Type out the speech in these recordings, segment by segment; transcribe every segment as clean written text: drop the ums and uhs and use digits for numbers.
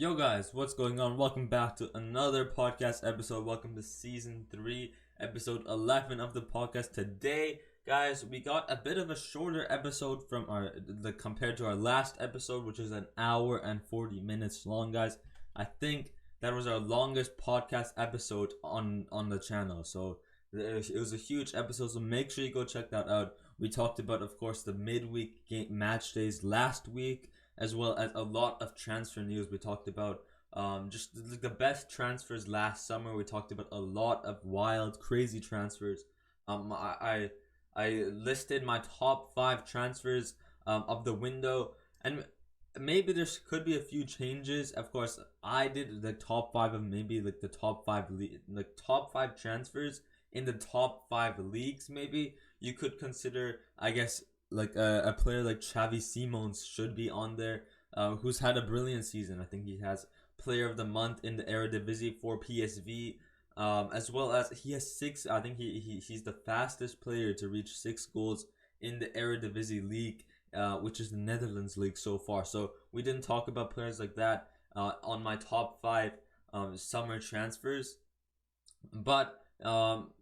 Yo guys, what's going on? Welcome back to another podcast episode. Welcome to season 3, episode 11 of the podcast. Today, guys, we got a bit of a shorter episode from compared to our last episode, which is an hour and 40 minutes long, guys. I think that was our longest podcast episode on the channel. So it was a huge episode, so make sure you go check that out. We talked about, of course, the midweek game match days last week, as well as a lot of transfer news. We talked about just the best transfers last summer. We talked about a lot of wild, crazy transfers. I listed my top 5 transfers of the window, and maybe there could be a few changes. Of course, I did the top 5 of maybe like the top 5 top 5 transfers in the top 5 leagues. Maybe you could consider, I guess, like a player like Xavi Simons should be on there, who's had a brilliant season. I think he has Player of the Month in the Eredivisie for PSV, as well as he has 6. I think he's the fastest player to reach 6 goals in the Eredivisie league, which is the Netherlands league so far. So we didn't talk about players like that on my top 5 summer transfers, but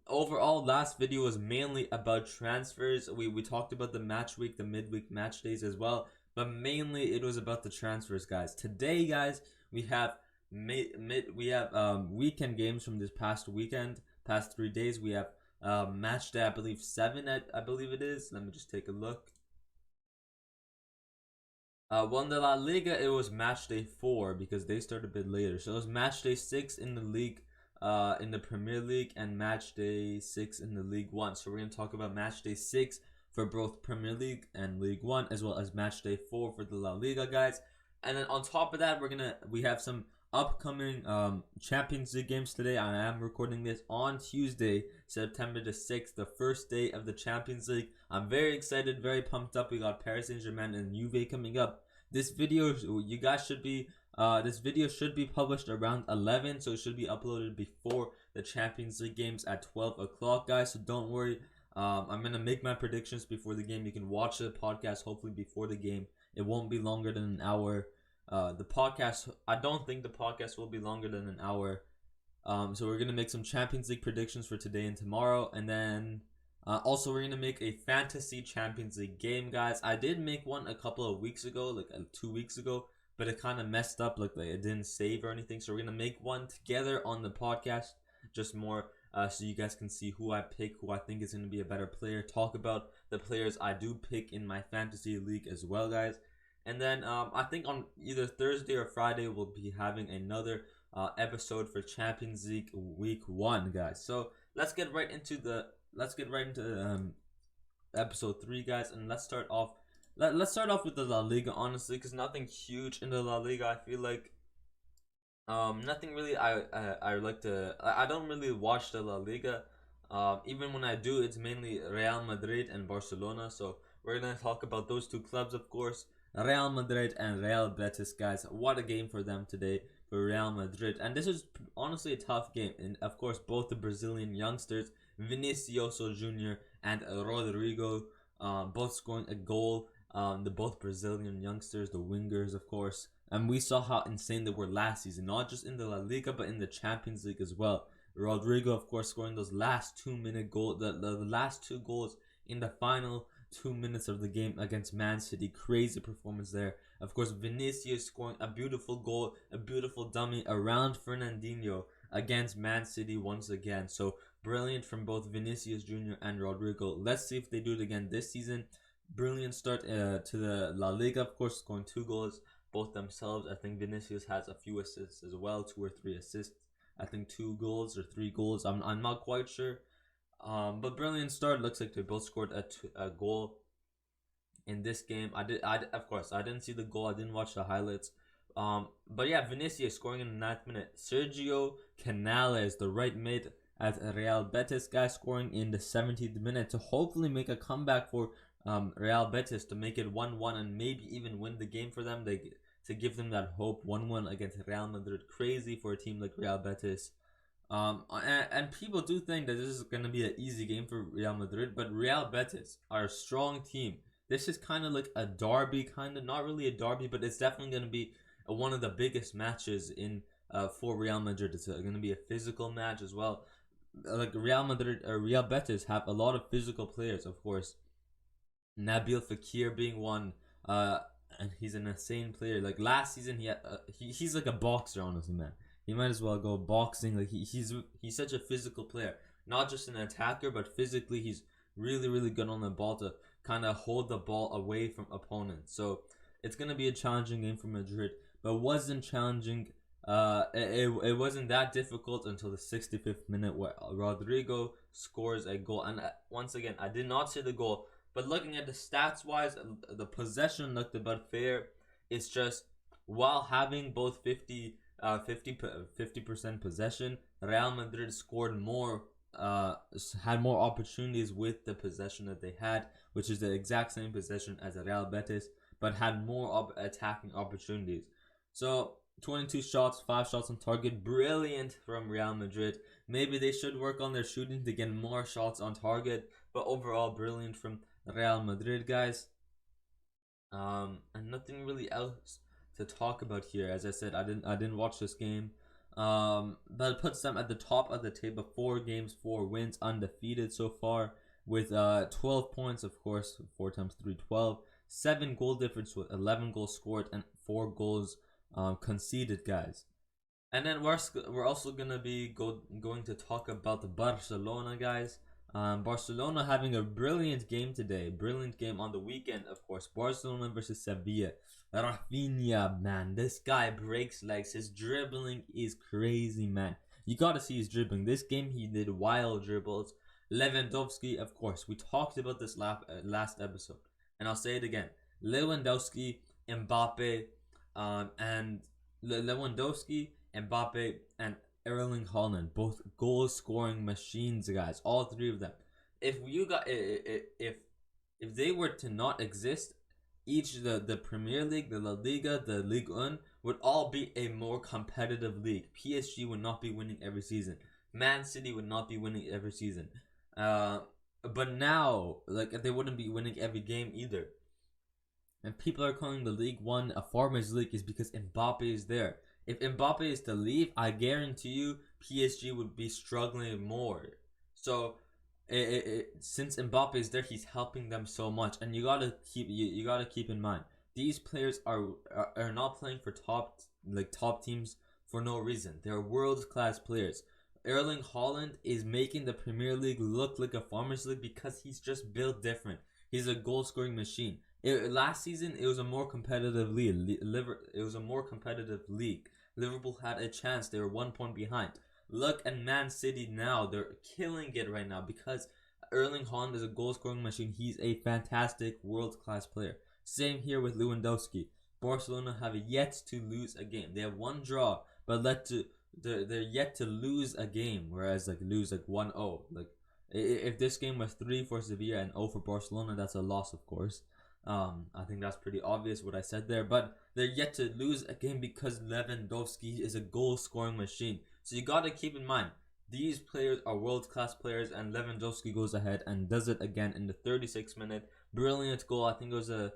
overall, last video was mainly about transfers. We talked about the match week, the midweek match days as well, but mainly it was about the transfers, guys. Today, guys, we have weekend games from this past weekend, past 3 days. We have match day, I believe 7. I believe it is. Let me just take a look. Well, in the La Liga, it was match day 4 because they started a bit later. So it was match day 6 in the league. In the Premier League, and match day 6 in the League 1. So we're going to talk about match day 6 for both Premier League and League 1, as well as match day 4 for the La Liga, guys. And then on top of that, we have some upcoming Champions League games today. I am recording this on Tuesday, September the 6th, the first day of the Champions League. I'm very excited, very pumped up. We got Paris Saint-Germain and Juve coming up. This video, you guys should be this video should be published around 11, so it should be uploaded before the Champions League games at 12 o'clock, guys. So don't worry. I'm going to make my predictions before the game. You can watch the podcast hopefully before the game. It won't be longer than an hour. I don't think the podcast will be longer than an hour. So we're going to make some Champions League predictions for today and tomorrow. And then also we're going to make a fantasy Champions League game, guys. I did make one a couple of weeks ago, like 2 weeks ago, but it kind of messed up, like it didn't save or anything. So we're gonna make one together on the podcast, just more so you guys can see who I pick, who I think is gonna be a better player. Talk about the players I do pick in my fantasy league as well, guys. And then I think on either Thursday or Friday we'll be having another episode for Champions League Week 1, guys. So let's get right into episode 3, guys, and let's start off. Let's start off with the La Liga, honestly, because nothing huge in the La Liga. I feel like nothing really. I don't really watch the La Liga. Even when I do, it's mainly Real Madrid and Barcelona. So we're gonna talk about those 2 clubs, of course, Real Madrid and Real Betis, guys. What a game for them today, for Real Madrid, and this is honestly a tough game. And of course, both the Brazilian youngsters, Vinicius Jr. and Rodrigo, both scoring a goal. The both Brazilian youngsters, the wingers, of course, and we saw how insane they were last season, not just in the La Liga but in the Champions League as well. Rodrigo, of course, scoring those last 2-minute goal, the last 2 goals in the final 2 minutes of the game against Man City. Crazy performance there. Of course, Vinicius scoring a beautiful goal, a beautiful dummy around Fernandinho against Man City once again. So brilliant from both Vinicius Jr. and Rodrigo. Let's see if they do it again this season. Brilliant start to the La Liga, of course, scoring 2 goals both themselves. I think Vinicius has a few assists as well, 2 or 3 assists. I think 2 goals or 3 goals. I'm not quite sure. But brilliant start. Looks like they both scored a goal in this game. Of course, I didn't see the goal. I didn't watch the highlights. But yeah, Vinicius scoring in the 9th minute. Sergio Canales, the right mid at Real Betis, guy, scoring in the 70th minute to hopefully make a comeback for Real Betis, to make it 1-1 and maybe even win the game for them. To give them that hope. 1-1 against Real Madrid. Crazy for a team like Real Betis. And people do think that this is going to be an easy game for Real Madrid, but Real Betis are a strong team. This is kind of like a derby, not really a derby, but it's definitely going to be one of the biggest matches in for Real Madrid. It's going to be a physical match as well. Like Real Madrid or Real Betis have a lot of physical players, of course. Nabil Fekir being one, uh, and he's an insane player. Like last season, he's like a boxer, honestly, man. He might as well go boxing. Like he's such a physical player, not just an attacker, but physically he's really good on the ball to kind of hold the ball away from opponents. So it's gonna be a challenging game for Madrid, but wasn't challenging. It wasn't that difficult until the 65th minute where Rodrigo scores a goal. And once again, I did not see the goal, but looking at the stats wise, the possession looked about fair. It's just while having both 50% possession, Real Madrid scored more, had more opportunities with the possession that they had, which is the exact same possession as Real Betis, but had more attacking opportunities. So 22 shots, 5 shots on target, brilliant from Real Madrid. Maybe they should work on their shooting to get more shots on target, but overall brilliant from Real Madrid, guys. And nothing really else to talk about here. As I said, I didn't watch this game. But it puts them at the top of the table. 4 games, 4 wins, undefeated so far, with 12 points, of course. 4 times 3, 12. 7 goal difference with 11 goals scored and 4 goals conceded, guys. And then we're also gonna be going to talk about the Barcelona, guys. Barcelona having a brilliant game today. Brilliant game on the weekend, of course. Barcelona versus Sevilla. Rafinha, man, this guy breaks legs. His dribbling is crazy, man. You gotta see his dribbling. This game he did wild dribbles. Lewandowski, of course. We talked about this last episode, and I'll say it again. Lewandowski, Mbappe, and Lewandowski, Mbappe, and Erling Haaland, both goal scoring machines, guys. All 3 of them. If they were to not exist, each the Premier League, the La Liga, the Ligue 1 would all be a more competitive league. PSG would not be winning every season. Man City would not be winning every season. But now, like, they wouldn't be winning every game either. And people are calling the League 1 a farmers league is because Mbappe is there. If Mbappe is to leave, I guarantee you PSG would be struggling more. So since Mbappe is there, he's helping them so much, and you gotta keep in mind these players are not playing for top teams for no reason. They're world class players. Erling Haaland is making the Premier League look like a farmers league because he's just built different. He's a goal scoring machine. Last season it was a more competitive league. It was a more competitive league. Liverpool had a chance. They were 1 point behind. Look at Man City now. They're killing it right now because Erling Haaland is a goal scoring machine. He's a fantastic world class player. Same here with Lewandowski. Barcelona have yet to lose a game. They have 1 draw, but they're yet to lose a game. Whereas lose 1-0. If this game was 3 for Sevilla and 0 for Barcelona, that's a loss, of course. I think that's pretty obvious what I said there, but they're yet to lose a game because Lewandowski is a goal scoring machine. So you gotta keep in mind, these players are world class players, and Lewandowski goes ahead and does it again in the 36th minute. Brilliant goal. I think it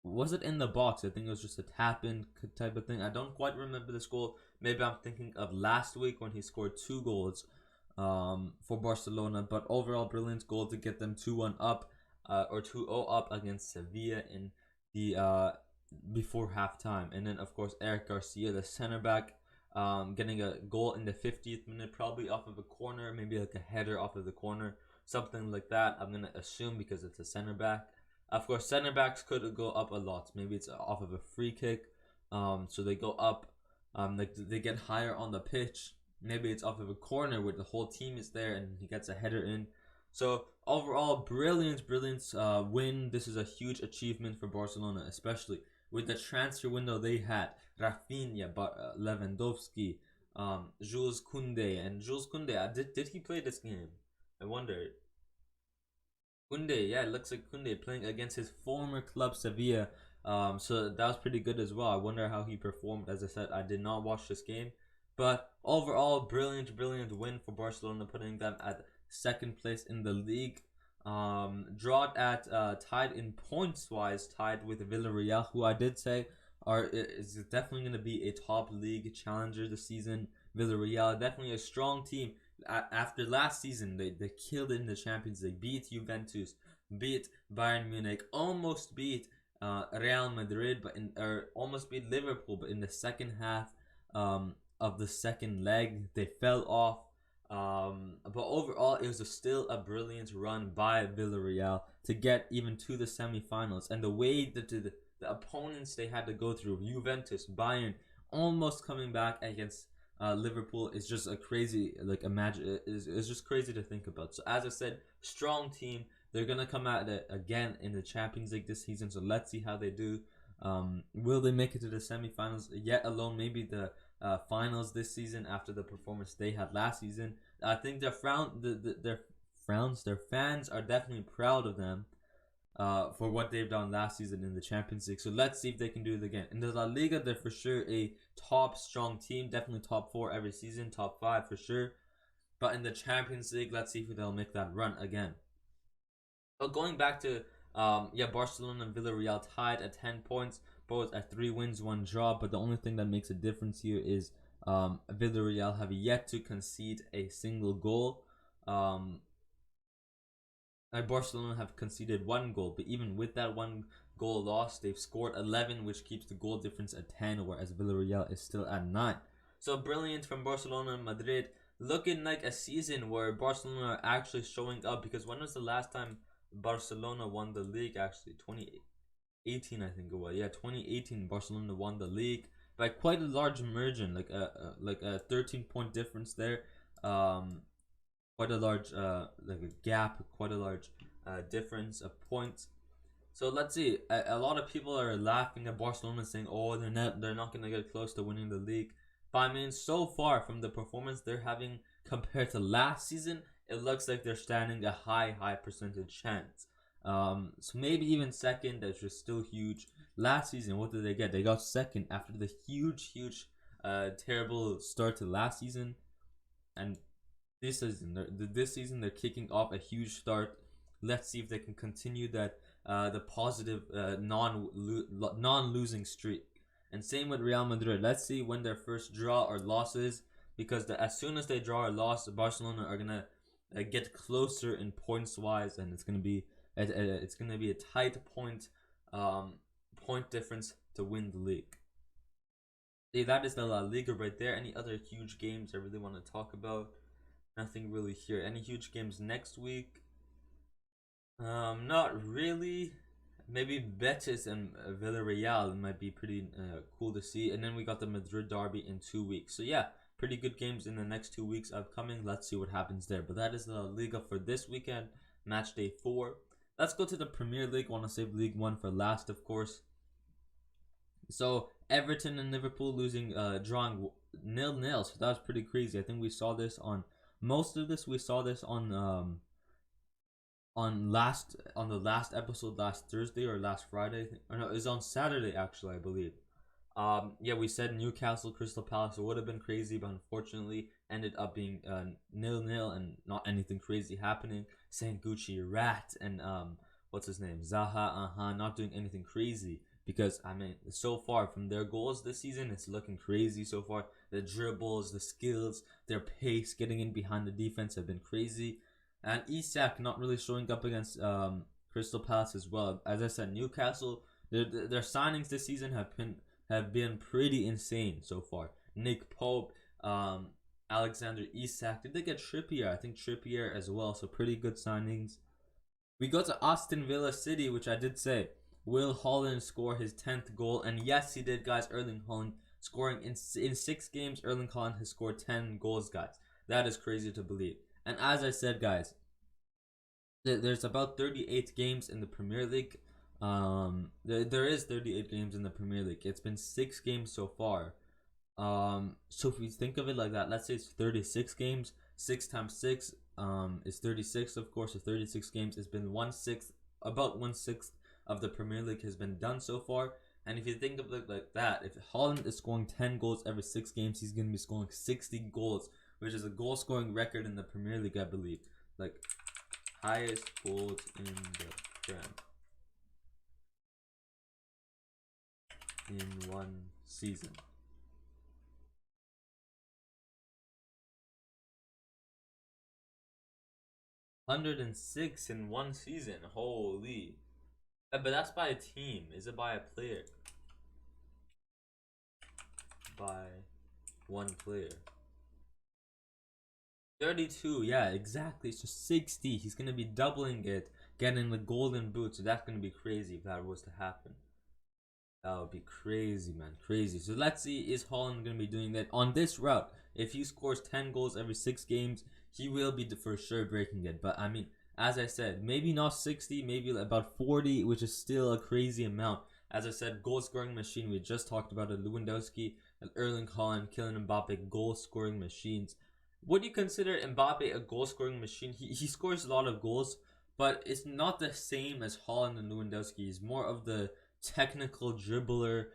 was it in the box? I think it was just a tap in type of thing. I don't quite remember this goal. Maybe I'm thinking of last week when he scored 2 goals for Barcelona, but overall brilliant goal to get them 2-1 up. Or 2-0 up against Sevilla in the before halftime. And then of course Eric Garcia, the center back, getting a goal in the 50th minute, probably off of a corner, maybe like a header off of the corner, something like that. I'm gonna assume because it's a center back. Of course, center backs could go up a lot. Maybe it's off of a free kick, so they go up, they get higher on the pitch. Maybe it's off of a corner where the whole team is there and he gets a header in. So overall, brilliant win. This is a huge achievement for Barcelona, especially with the transfer window they had. Rafinha, Lewandowski, Jules Koundé. And Jules Koundé, did he play this game? I wonder. Koundé, yeah, it looks like Koundé playing against his former club Sevilla. So that was pretty good as well. I wonder how he performed. As I said, I did not watch this game. But overall, brilliant win for Barcelona, putting them at 2nd place in the league. Tied in points wise, tied with Villarreal, who I did say is definitely going to be a top league challenger this season. Villarreal definitely a strong team. After last season, they killed it in the Champions League. Beat Juventus, beat Bayern Munich, almost beat Real Madrid, or almost beat Liverpool. But in the second half of the second leg, they fell off. But overall, it was still a brilliant run by Villarreal to get even to the semifinals. And the way that the opponents they had to go through, Juventus, Bayern, almost coming back against Liverpool, is just a crazy, it's just crazy to think about. So as I said, strong team. They're gonna come at it again in the Champions League this season. So let's see how they do. Will they make it to the semifinals? Yet alone, maybe the finals this season after the performance they had last season. I think their fans are definitely proud of them for what they've done last season in the Champions League. So let's see if they can do it again. In the La Liga, they're for sure a top strong team, definitely top 4 every season, top 5 for sure. But in the Champions League, let's see if they'll make that run again. But going back to Barcelona and Villarreal tied at 10 points, both at 3 wins, 1 draw. But the only thing that makes a difference here is Villarreal have yet to concede a single goal. Barcelona have conceded 1 goal, but even with that 1 goal loss, they've scored 11, which keeps the goal difference at 10, whereas Villarreal is still at 9. So brilliant from Barcelona and Madrid. Looking like a season where Barcelona are actually showing up, because when was the last time Barcelona won the league? Actually 2018, I think it was. 2018 Barcelona won the league by quite a large margin, like a 13-point difference there. Quite a large like a gap, quite a large difference of points. So let's see. A lot of people are laughing at Barcelona, saying, "Oh, they're not gonna get close to winning the league." But I mean, so far from the performance they're having compared to last season, it looks like they're standing a high percentage chance. So maybe even second. That's just still huge. Last season, what did they get? They got second after the huge terrible start to last season, and this season they're kicking off a huge start. Let's see if they can continue that the positive non-losing streak. And same with Real Madrid. Let's see when their first draw or losses, because as soon as they draw or loss, Barcelona are gonna get closer in points wise, and it's gonna be a tight point difference to win the league. That is the La Liga right there. Any other huge games I really want to talk about? Nothing really here. Any huge games next week? Not really. Maybe Betis and Villarreal might be pretty cool to see. And then we got the Madrid derby in 2 weeks. So yeah, pretty good games in the next 2 weeks upcoming. Let's see what happens there. But that is the La Liga for this weekend. Match day 4. Let's go to the Premier League. Want to save League 1 for last, of course. So Everton and Liverpool drawing 0-0. So that was pretty crazy. I think we saw this on most of this. We saw this on the last episode last Thursday or last Friday. Or no, it was on Saturday actually, I believe. We said Newcastle Crystal Palace would have been crazy, but unfortunately ended up being 0-0 and not anything crazy happening. Gucci Rat and what's his name, Zaha not doing anything crazy, because I mean, so far from their goals this season, it's looking crazy so far. The dribbles, the skills, their pace, getting in behind the defense have been crazy. And Isak not really showing up against Crystal Palace as well. As I said, Newcastle, their signings this season have been pretty insane so far. Nick Pope, Alexander Isak. Did they get Trippier? I think Trippier as well. So pretty good signings. We go to Aston Villa City, which I did say. Will Haaland score his 10th goal? And yes, he did, guys. Erling Haaland scoring in 6 games. Erling Haaland has scored 10 goals, guys. That is crazy to believe. And as I said, guys, there's about 38 games in the Premier League. There is 38 games in the Premier League. It's been 6 games so far. So if we think of it like that, let's say it's 36 games. 6 times 6 is 36, of course. So 36 games. It's been about 1/6 of the Premier League has been done so far. And if you think of it like that, if Haaland is scoring 10 goals every 6 games, he's going to be scoring 60 goals, which is a goal scoring record in the Premier League, I believe. Like, highest goals in the Prem. in one season. 106 in one season. Holy. But that's by a team. Is it by a player? By one player. 32, yeah, exactly. So 60. He's gonna be doubling it, getting the golden boot. So that's gonna be crazy if that was to happen. That would be crazy, man. Crazy. So let's see, is Holland going to be doing that on this route? If he scores 10 goals every 6 games, he will be for sure breaking it. But I mean, as I said, maybe not 60, maybe about 40, which is still a crazy amount. As I said, goal scoring machine. We just talked about it. Lewandowski and Erling Haaland, Kylian Mbappe, goal scoring machines. Would you consider Mbappe a goal scoring machine? He scores a lot of goals, but it's not the same as Haaland and Lewandowski. He's more of the technical dribbler,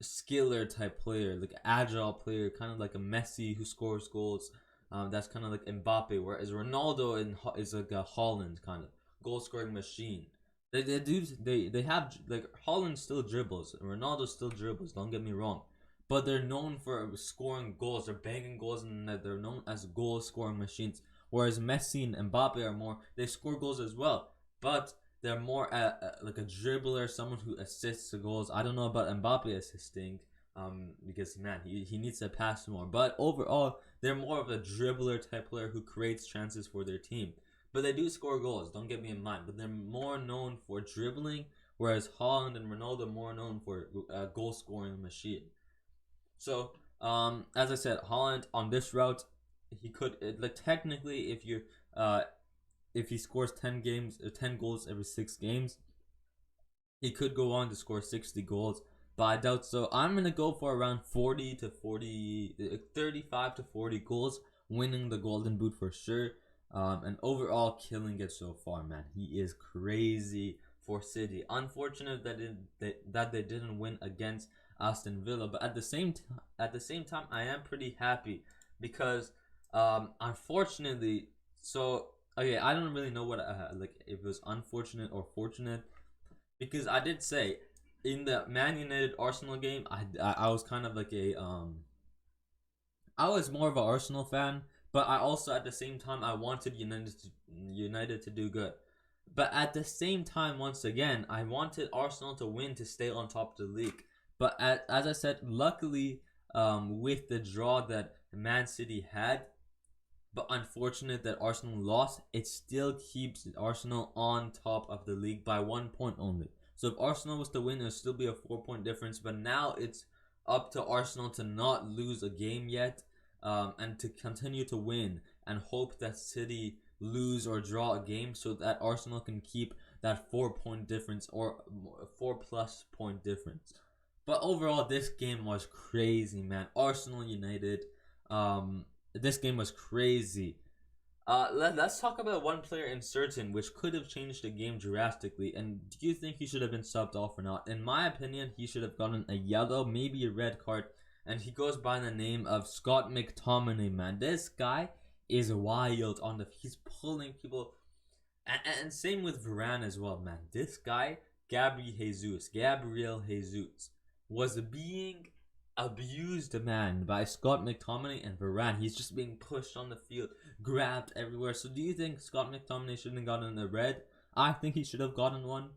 skiller type player, like agile player, kind of like a Messi who scores goals. That's kind of like Mbappe, whereas Ronaldo is like a Holland kind of goal scoring machine. They have like Holland still dribbles, Ronaldo still dribbles. Don't get me wrong, but they're known for scoring goals. They're banging goals in the net. They're known as goal scoring machines. Whereas Messi and Mbappe are more, they score goals as well, but they're more like a dribbler, someone who assists the goals. I don't know about Mbappe assisting, because man, he needs to pass more. But overall, they're more of a dribbler type player who creates chances for their team. But they do score goals. Don't get me in mind. But they're more known for dribbling, whereas Haaland and Ronaldo are more known for goal scoring machine. So, as I said, Haaland on this route, he could like technically, if he scores 10 games, 10 goals every 6 games, he could go on to score 60 goals, but I doubt so. I'm gonna go for around 40 to 40, 35 to 40 goals, winning the golden boot for sure. And overall killing it so far, man. He is crazy for City. Unfortunate that they didn't win against Aston Villa, but at the same time, I am pretty happy because unfortunately, so okay, I don't really know what like if it was unfortunate or fortunate, because I did say in the Man United Arsenal game, I was kind of like I was more of an Arsenal fan, but I also at the same time I wanted United to do good. But at the same time, once again, I wanted Arsenal to win to stay on top of the league. But as I said, luckily, with the draw that Man City had, but unfortunate that Arsenal lost, it still keeps Arsenal on top of the league by 1 point only. So if Arsenal was to win, it would still be a 4 point difference. But now it's up to Arsenal to not lose a game yet, and to continue to win and hope that City lose or draw a game so that Arsenal can keep that 4 point difference or 4+ point difference. But overall, this game was crazy, man. Arsenal United, this game was crazy. Let's talk about one player in certain which could have changed the game drastically. And do you think he should have been subbed off or not? In my opinion, he should have gotten a yellow, maybe a red card. And he goes by the name of Scott McTominay, man. This guy is wild on the. He's pulling people, and same with Varane as well, man. This guy, Gabriel Jesus, was being abused, man, by Scott McTominay and Varane. He's just being pushed on the field, grabbed everywhere. So do you think Scott McTominay shouldn't have gotten a red? I think he should have gotten one,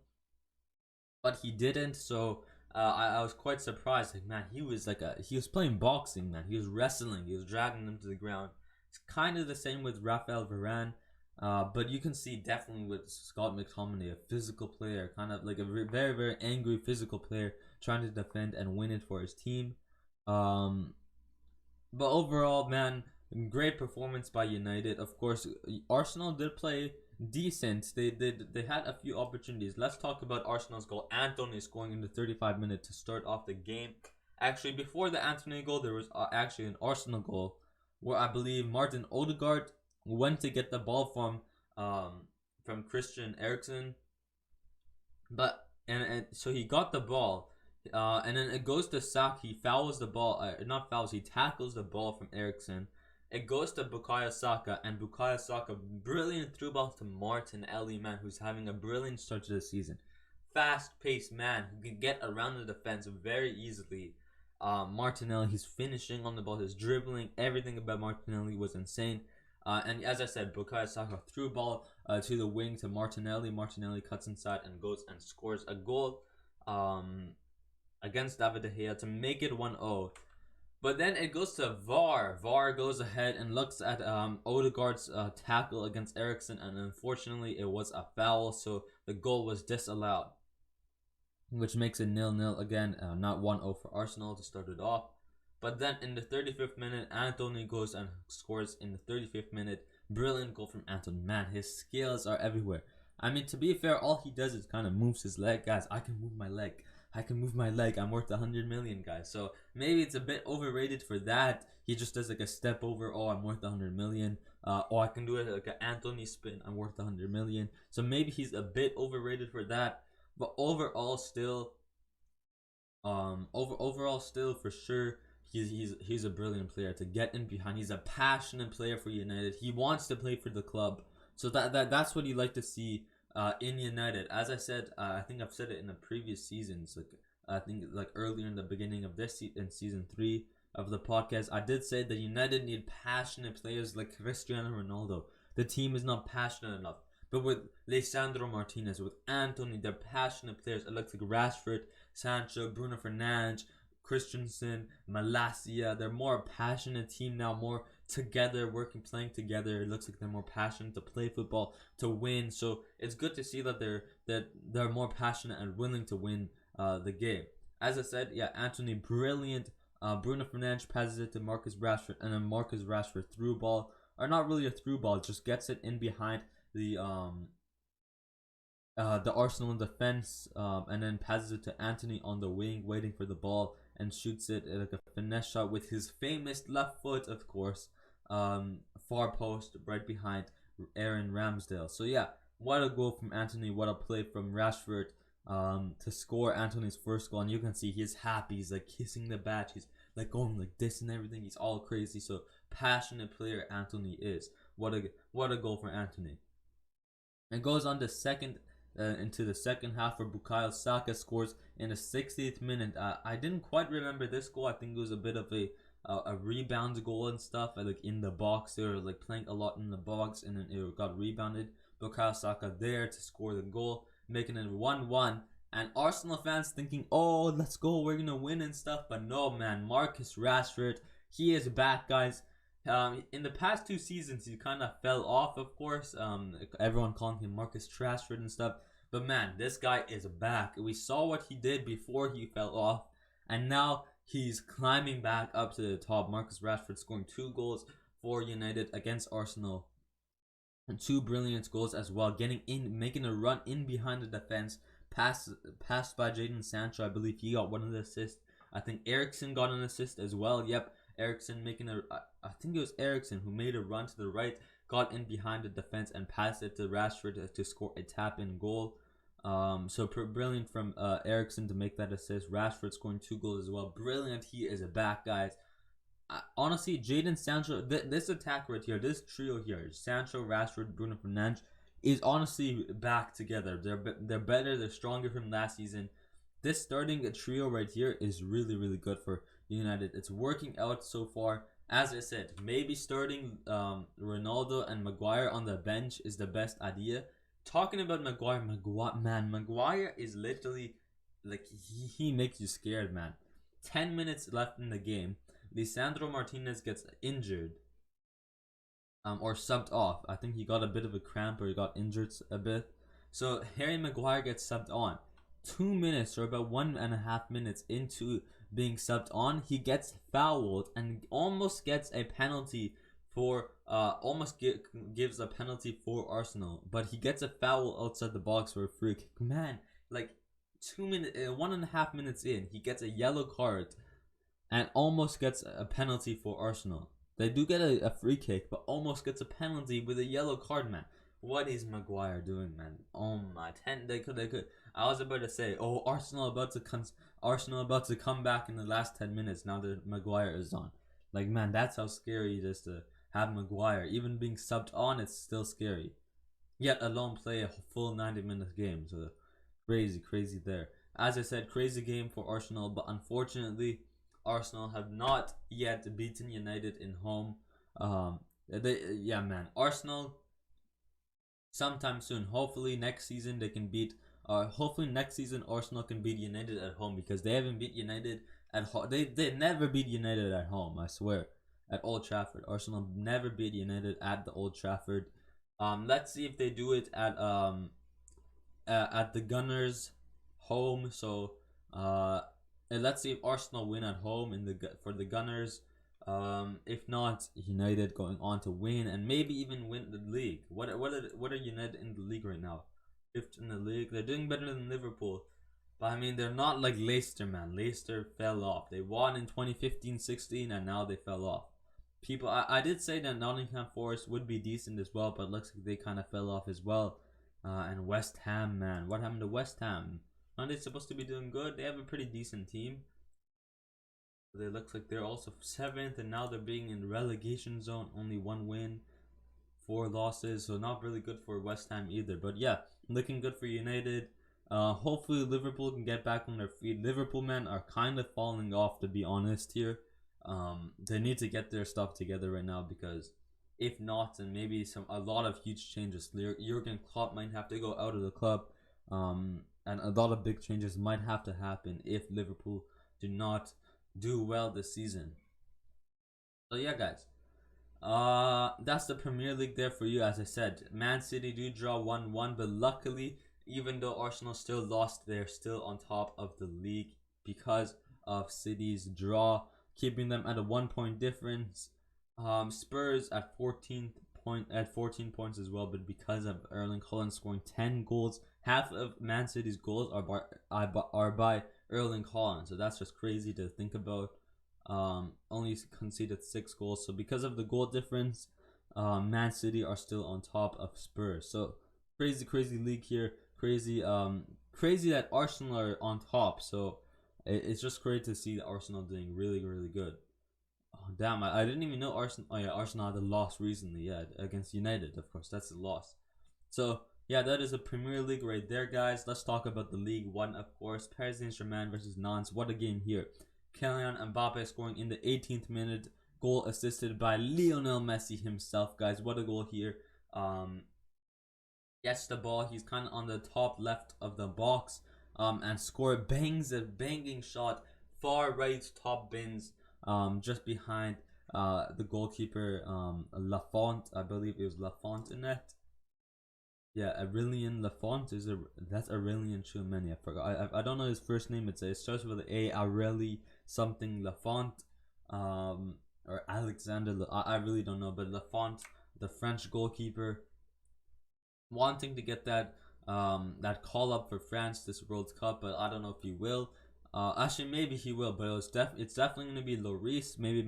but he didn't. So I was quite surprised. Like, man, he was playing boxing, man. He was wrestling. He was dragging them to the ground. It's kind of the same with Raphael Varane. But you can see definitely with Scott McTominay, a physical player, kind of like a very, very angry physical player trying to defend and win it for his team. But overall, man, great performance by United. Of course, Arsenal did play decent. They had a few opportunities. Let's talk about Arsenal's goal. Antony scoring in the 35 minutes to start off the game. Actually, before the Antony goal, there was actually an Arsenal goal where I believe Martin Odegaard went to get the ball from Christian Eriksen, but and so he got the ball. And then it goes to Saka. He fouls the ball. Not fouls. He tackles the ball from Eriksen. It goes to Bukayo Saka, and Bukayo Saka, brilliant through ball to Martin Ellie, man, who's having a brilliant start to the season. fast-paced man who can get around the defense very easily. Martinelli, he's finishing on the ball, his dribbling, everything about Martinelli was insane. And as I said, Bukayo Saka threw ball to the wing to Martinelli. Martinelli cuts inside and goes and scores a goal against David De Gea to make it 1-0. But then it goes to VAR. VAR goes ahead and looks at Odegaard's tackle against Eriksen, and unfortunately it was a foul, so the goal was disallowed, which makes it 0-0 again, not 1-0 for Arsenal to start it off. But then in the 35th minute, Anthony goes and scores in the 35th minute. Brilliant goal from Anthony. Man, his skills are everywhere. I mean, to be fair, all he does is kind of moves his leg. Guys, I can move my leg. I can move my leg. I'm worth 100 million, guys. So maybe it's a bit overrated for that. He just does like a step over. Oh, I'm worth 100 million. Or I can do it like an Anthony spin. I'm worth 100 million. So maybe he's a bit overrated for that. But overall, still, for sure, he's a brilliant player to get in behind. He's a passionate player for United. He wants to play for the club. So that's what you like to see in United. As I said, I think I've said it in the previous seasons. Like I think like earlier in the beginning of this in season 3 of the podcast, I did say that United need passionate players like Cristiano Ronaldo. The team is not passionate enough. But with Lisandro Martinez, with Anthony, they're passionate players. It looks like Rashford, Sancho, Bruno Fernandes, Christensen, Malacia. They're more a passionate team now, more together, playing together. It looks like they're more passionate to play football, to win. So it's good to see that they're more passionate and willing to win the game. As I said, yeah, Anthony, brilliant. Bruno Fernandes passes it to Marcus Rashford, and then Marcus Rashford through ball, or not really a through ball, just gets it in behind the Arsenal defense, and then passes it to Anthony on the wing, waiting for the ball, and shoots it like a finesse shot with his famous left foot, of course, far post right behind Aaron Ramsdale. So yeah, what a goal from Anthony, what a play from Rashford to score Anthony's first goal, and you can see he's happy, he's like kissing the bat, he's like going like this and everything, he's all crazy. So passionate player Anthony is. What a goal for Anthony. It goes on into the second half where Bukayo Saka scores in the 60th minute. I didn't quite remember this goal. I think it was a bit of a rebound goal and stuff. Like in the box, they were like playing a lot in the box, and then it got rebounded. Bukayo Saka there to score the goal, making it 1-1. And Arsenal fans thinking, oh, let's go, we're gonna win and stuff. But no, man, Marcus Rashford, he is back, guys. In the past 2 seasons, he kind of fell off, of course. Everyone calling him Marcus Rashford and stuff. But man, this guy is back. We saw what he did before he fell off, and now he's climbing back up to the top. Marcus Rashford scoring 2 goals for United against Arsenal, and 2 brilliant goals as well. Getting in, making a run in behind the defense. Passed by Jadon Sancho. I believe he got one of the assists. I think Eriksen got an assist as well. Yep. Eriksen I think it was Eriksen who made a run to the right, got in behind the defense and passed it to Rashford to score a tap-in goal. So brilliant from Eriksen to make that assist. Rashford scoring 2 goals as well. Brilliant. He is back, guys. Honestly, Jadon Sancho, this attack right here, this trio here, Sancho, Rashford, Bruno Fernandes, is honestly back together. They're better. They're stronger from last season. This starting trio right here is really, really good for United. It's working out so far. As I said, maybe starting Ronaldo and Maguire on the bench is the best idea. Talking about Maguire, Maguire is literally like he makes you scared, man. 10 minutes left in the game. Lisandro Martinez gets injured, or subbed off. I think he got a bit of a cramp or he got injured a bit. So Harry Maguire gets subbed on. 2 minutes or about 1.5 minutes into being subbed on, he gets fouled and almost gets a penalty for gives a penalty for Arsenal, but he gets a foul outside the box for a free kick. Man, like 1.5 minutes in, he gets a yellow card and almost gets a penalty for Arsenal. They do get a free kick, but almost gets a penalty with a yellow card, man. What is Maguire doing, man? Oh my, they could. I was about to say, oh, Arsenal about to come back in the last 10 minutes now that Maguire is on. Like, man, that's how scary it is to have Maguire. Even being subbed on, it's still scary. Yet alone play a full 90-minute game. So crazy there. As I said, crazy game for Arsenal, but unfortunately, Arsenal have not yet beaten United in home. Yeah, man, Arsenal sometime soon. Hopefully next season they can beat. Hopefully next season Arsenal can beat United at home, because they haven't beat United at home. They never beat United at home. I swear, at Old Trafford. Arsenal never beat United at the Old Trafford. Let's see if they do it at the Gunners home. So and let's see if Arsenal win at home for the Gunners. If not, United going on to win and maybe even win the league. What are United in the league right now? Fifth in the league. They're doing better than Liverpool, but I mean they're not like Leicester, man. Leicester fell off. They won in 2015-16 and now they fell off. I did say that Nottingham Forest would be decent as well, but it looks like they kind of fell off as well. And West Ham, man, what happened to West Ham? Aren't they supposed to be doing good? They have a pretty decent team. They looks like they're also 7th, and now they're being in relegation zone. Only 1 win, 4 losses, so not really good for West Ham either. But yeah, looking good for United. Hopefully Liverpool can get back on their feet. Liverpool, man, are kind of falling off, to be honest here. They need to get their stuff together right now, because if not, then maybe a lot of huge changes. Jurgen Klopp might have to go out of the club, and a lot of big changes might have to happen if Liverpool do not do well this season. So yeah, guys, that's the Premier League there for you. As I said, Man City do draw 1-1, but luckily, even though Arsenal still lost, they're still on top of the league because of City's draw, keeping them at a 1-point difference. Spurs at 14 points as well, but because of Erling Haaland scoring 10 goals, half of Man City's goals are by Erling Haaland. So that's just crazy to think about. Only conceded 6 goals. So because of the goal difference, Man City are still on top of Spurs. So crazy league here. Crazy that Arsenal are on top. So it's just great to see Arsenal doing really good. Oh, damn, I didn't even know Arsenal. Oh yeah, Arsenal had a loss recently. Yeah, against United, of course. That's a loss. So yeah, that is a Premier League right there, guys. Let's talk about the League One, of course. Paris Saint-Germain versus Nantes. What a game here. Kylian Mbappe scoring in the 18th minute. Goal assisted by Lionel Messi himself, guys. What a goal here. Gets the ball. He's kind of on the top left of the box. And bangs a banging shot. Far right top bins. Just behind the goalkeeper, Lafont. I believe it was Lafont in that. Yeah, Aurelien Lafont that's Aurelien Tchouameni. I forgot. I don't know his first name. It starts with A. Aurelie something Lafont, or Alexander. I really don't know. But Lafont, the French goalkeeper, wanting to get that call up for France this World Cup, but I don't know if he will. Actually, maybe he will, but it's definitely gonna be Lloris. Maybe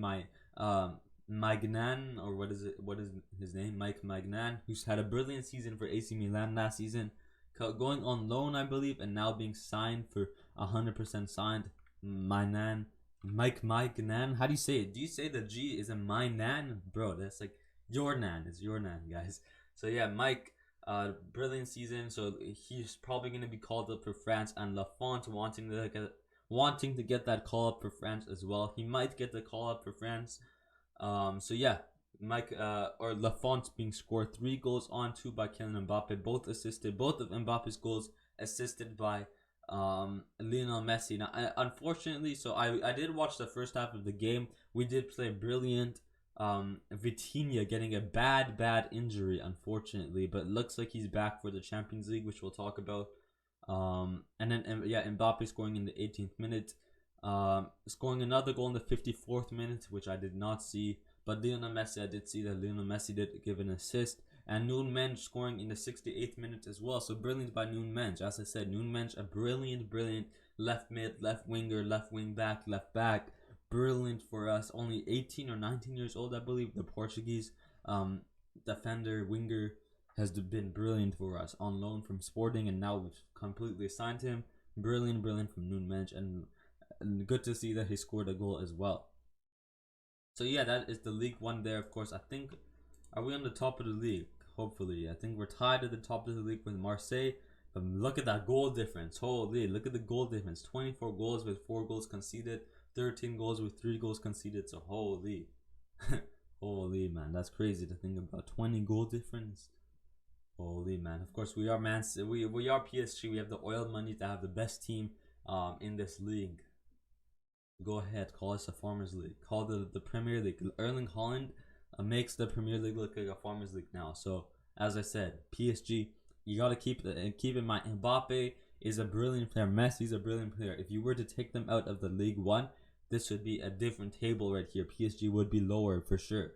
Magnan, or what is his name? Mike Magnan, who's had a brilliant season for AC Milan last season, going on loan, I believe, and now being signed for 100% signed. Mike Magnan. How do you say it? Do you say the G is a my nan, bro? That's like your nan. It's your nan, guys. So yeah, Mike. Brilliant season. So he's probably gonna be called up for France, and Lafont wanting to get that call up for France as well. He might get the call up for France. So yeah, or Lafont being scored 3 goals on 2 by Kylian Mbappe, both of Mbappe's goals assisted by Lionel Messi. Now, unfortunately, so I did watch the first half of the game. We did play brilliant. Vitinha getting a bad injury, unfortunately, but looks like he's back for the Champions League, which we'll talk about. And then Mbappe scoring in the 18th minute, scoring another goal in the 54th minute, which I did not see. But Lionel Messi, I did see that Lionel Messi did give an assist, and Nuno Mendes scoring in the 68th minute as well. So brilliant by Nuno Mendes. As I said, Nuno Mendes, a brilliant left mid, left winger, left wing back, left back. Brilliant for us. Only 18 or 19 years old, I believe. The Portuguese defender, winger, has been brilliant for us on loan from Sporting, and now we've completely assigned him. Brilliant from Nuno Mendes, and good to see that he scored a goal as well. So yeah, that is the League One there. Of course, I think, are we on the top of the league? Hopefully, I think we're tied at the top of the league with Marseille, Look at that goal difference. Holy, look at the goal difference. 24 goals with 4 goals conceded. 13 goals with 3 goals conceded. So holy. Holy man, that's crazy to think about. 20 goal difference. Holy man. Of course we are we are PSG. We have the oil money to have the best team in this league. Go ahead, call us a farmers league. Call the Premier League. Erling Haaland makes the Premier League look like a farmers league now. So as I said, PSG, you gotta keep in mind, Mbappe is a brilliant player. Messi's a brilliant player. If you were to take them out of the League One, this would be a different table right here. PSG would be lower for sure.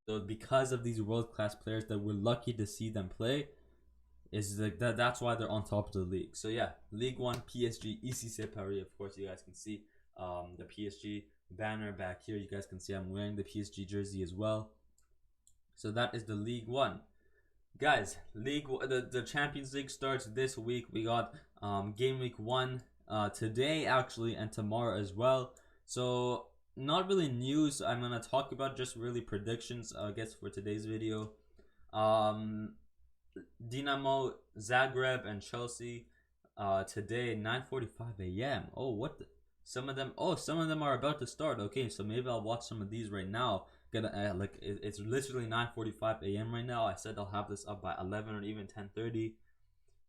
So because of these world class players that we're lucky to see them play, is like that's why they're on top of the league. So yeah, League One, PSG, ECC Paris. Of course, you guys can see the PSG banner back here. You guys can see I'm wearing the PSG jersey as well. So that is the League One, guys. The Champions League starts this week. We got game week 1 today actually, and tomorrow as well. So not really news I'm gonna talk about, just really predictions I guess for today's video. Dinamo Zagreb and Chelsea today 9:45 a.m. Some of them are about to start. Okay, so maybe I'll watch some of these right now. It's literally 9:45 a.m. right now. I said I'll have this up by 11 or even 10:30.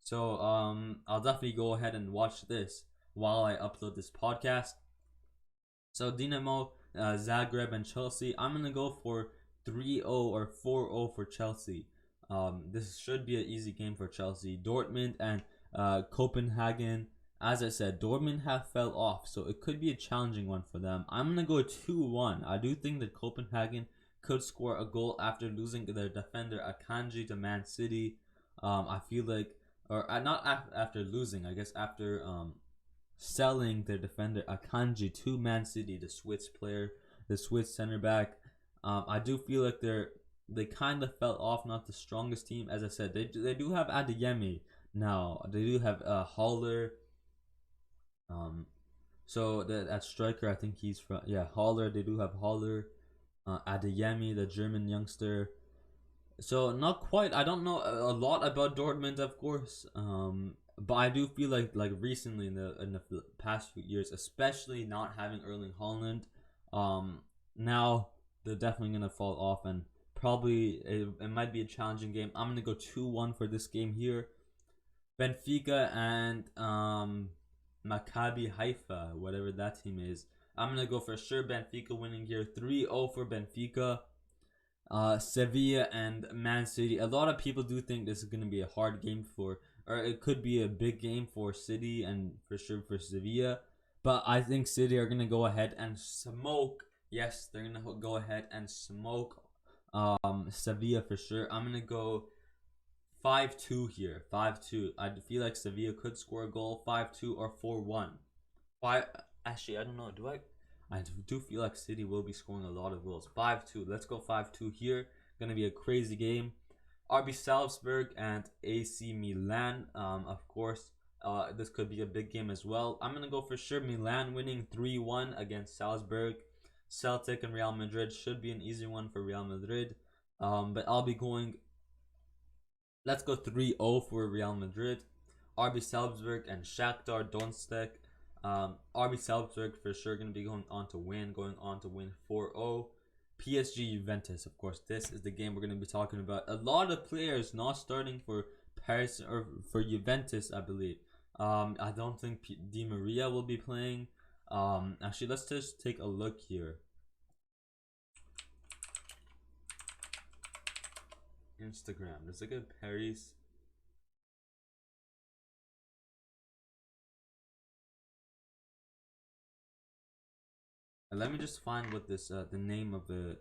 So I'll definitely go ahead and watch this while I upload this podcast. So Dinamo Zagreb and Chelsea, I'm gonna go for 3-0 or 4-0 for Chelsea. This should be an easy game for Chelsea. Dortmund and Copenhagen, as I said, Dortmund have fell off, so it could be a challenging one for them. I'm gonna go 2-1. I do think that Copenhagen could score a goal after losing their defender Akanji to Man City. I feel like, or not after losing, I guess after selling their defender Akanji to Man City, the Swiss player, the Swiss center back. I do feel like they kind of fell off, not the strongest team. As I said, they do have Adeyemi now. They do have Haller. So that striker, I think he's from Haller. They do have Haller, Adeyemi, the German youngster. So not quite. I don't know a lot about Dortmund, of course. But I do feel like recently in the past few years, especially not having Erling Haaland, now they're definitely gonna fall off, and probably it might be a challenging game. I'm gonna go 2-1 for this game here. Benfica and Maccabi Haifa, whatever that team is. I'm gonna go for sure Benfica winning here. 3-0 for Benfica. Sevilla and Man City. A lot of people do think this is gonna be a hard game or it could be a big game for City and for sure for Sevilla. But I think City are gonna go ahead and smoke. Yes, they're gonna go ahead and smoke Sevilla for sure. I'm gonna go 5-2 here. 5-2. I feel like Sevilla could score a goal. 5-2 or 4-1. Actually, I don't know. I do feel like City will be scoring a lot of goals. 5-2. Let's go 5-2 here. Gonna be a crazy game. RB Salzburg and AC Milan. Of course, this could be a big game as well. I'm gonna go for sure Milan winning 3-1 against Salzburg. Celtic and Real Madrid should be an easy one for Real Madrid. But I'll be going. Let's go 3-0 for Real Madrid. RB Salzburg and Shakhtar Donetsk. RB Salzburg for sure going to be going on to win 4-0. PSG Juventus, of course, this is the game we're going to be talking about. A lot of players not starting for Paris or for Juventus, I believe. I don't think Di Maria will be playing. Actually, let's just take a look here. Instagram. There's like a Paris. Let me just find what this the name of the